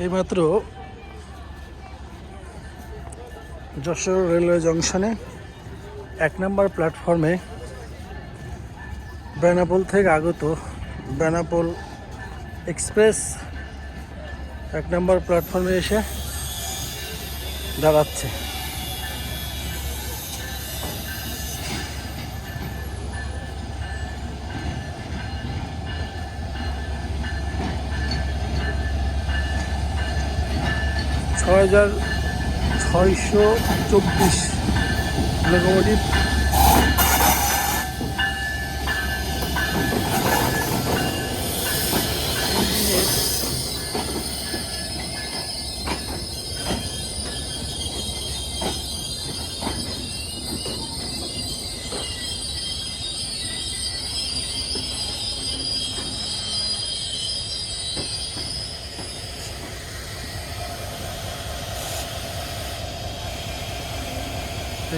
এইমাত্র যশোর রেলওয়ে জংশনে 1 নম্বর প্ল্যাটফর্মে বেনাপোল থেকে আগত বেনাপোল এক্সপ্রেস 1 নম্বর প্ল্যাটফর্মে এসে দাঁড়াচ্ছে। $6,624 লোকোমোটিভ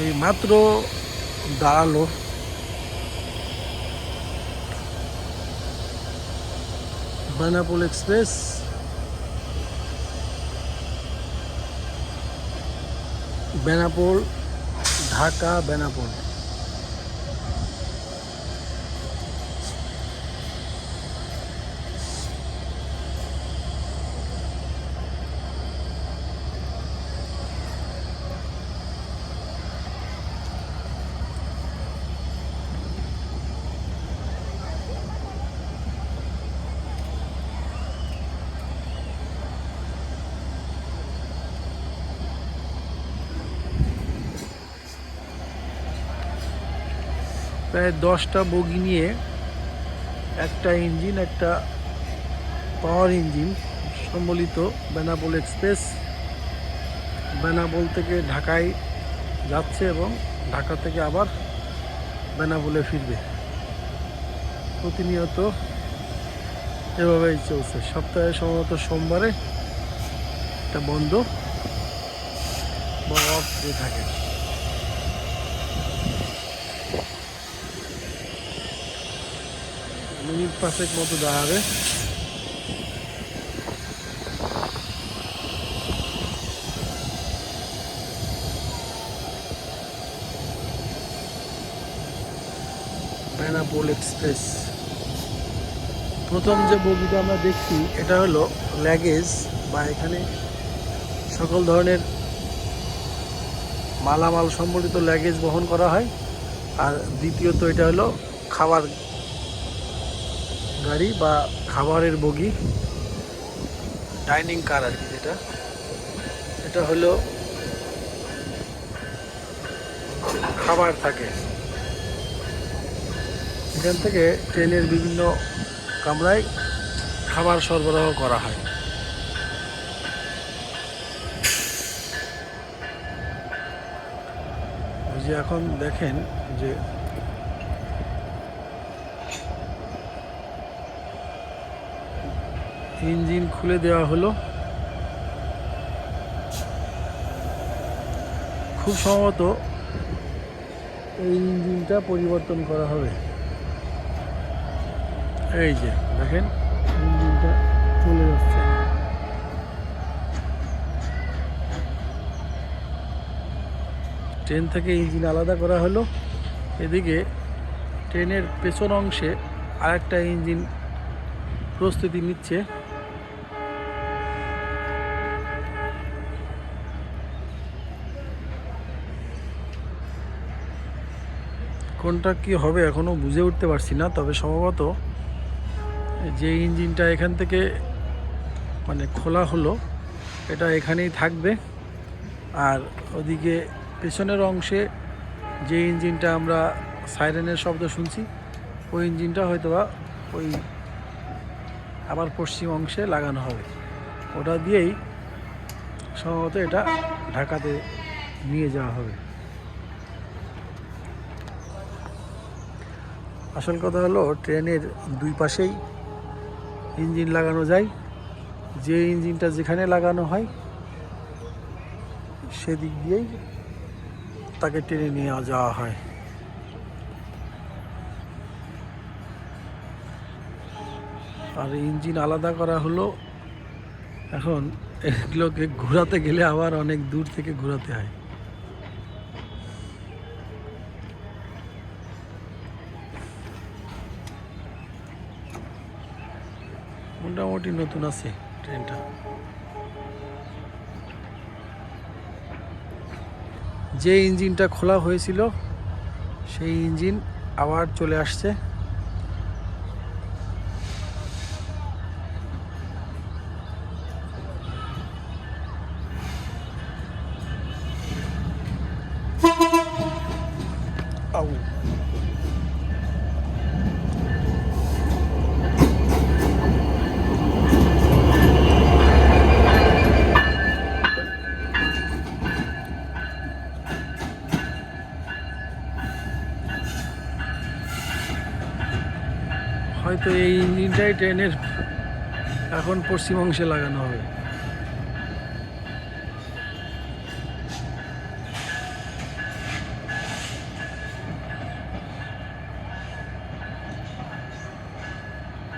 এই মাত্র দাঁড়ালো। বেনাপোল এক্সপ্রেস বেনাপোল ঢাকা বেনাপোল। প্রায় 10টা বগি নিয়ে একটা ইঞ্জিন, একটা পাওয়ার ইঞ্জিন সম্বলিত বেনাপোল এক্সপ্রেস বেনাপোল থেকে ঢাকায় যাচ্ছে এবং ঢাকা থেকে আবার বেনাপোলে ফিরবে। প্রতিনিয়ত এভাবেই চলছে। সপ্তাহে সম্ভবত সোমবারে একটা বন্ধ বা অফ দিয়ে থাকে। মিনিট 5 মতো দাঁড়াবে। বেনাপোল এক্সপ্রেস প্রথম যে বগিটা আমরা দেখছি এটা হলো লাগেজ বা এখানে সকল ধরনের মালামাল সম্বলিত লাগেজ বহন করা হয়। আর দ্বিতীয়ত এটা হলো খাবার গাড়ি বা খাবারের বগি, ডাইনিং কার আর কি। এটা হলো খাবার থাকে। এখান থেকে ট্রেনের বিভিন্ন কামরায় খাবার সরবরাহ করা হয়। যে এখন দেখেন যে ইঞ্জিন খুলে দেওয়া হলো। খুব সম্ভবত এই ইঞ্জিনটা পরিবর্তন করা হবে। এই যে দেখেন ইঞ্জিনটা চলে যাচ্ছে। ট্রেন থেকে ইঞ্জিন আলাদা করা হলো। এদিকে ট্রেনের পেছন অংশে আরেকটা ইঞ্জিন প্রস্তুতি নিচ্ছে। কোনটা কি হবে এখনো বুঝে উঠতে পারছি না, তবে সম্ভবত যে ইঞ্জিনটা এখান থেকে মানে খোলা হলো এটা এখানেই থাকবে। আর ওদিকে পেছনের অংশে যে ইঞ্জিনটা আমরা সাইরেনের শব্দ শুনছি ওই ইঞ্জিনটা হয়তোবা ওই আবার পশ্চিম অংশে লাগানো হবে। ওটা দিয়েই সম্ভবত এটা ঢাকাতে নিয়ে যাওয়া হবে। আসল কথা হলো ট্রেনের দুই পাশেই ইঞ্জিন লাগানো যায়। যে ইঞ্জিনটা যেখানে লাগানো হয় সেদিক দিয়েই তাকে টেনে নিয়ে যাওয়া হয়। আর ইঞ্জিন আলাদা করা হলো। এখন এগুলোকে ঘোরাতে গেলে আবার অনেক দূর থেকে ঘোরাতে হয়। মোটামুটি নতুন আছে ট্রেনটা। যে ইঞ্জিনটা খোলা হয়েছিল সেই ইঞ্জিন আবার চলে আসছে। আউ হয়তো এই ইঞ্জিনটাই ট্রেনের এখন পশ্চিম অংশে লাগানো হবে।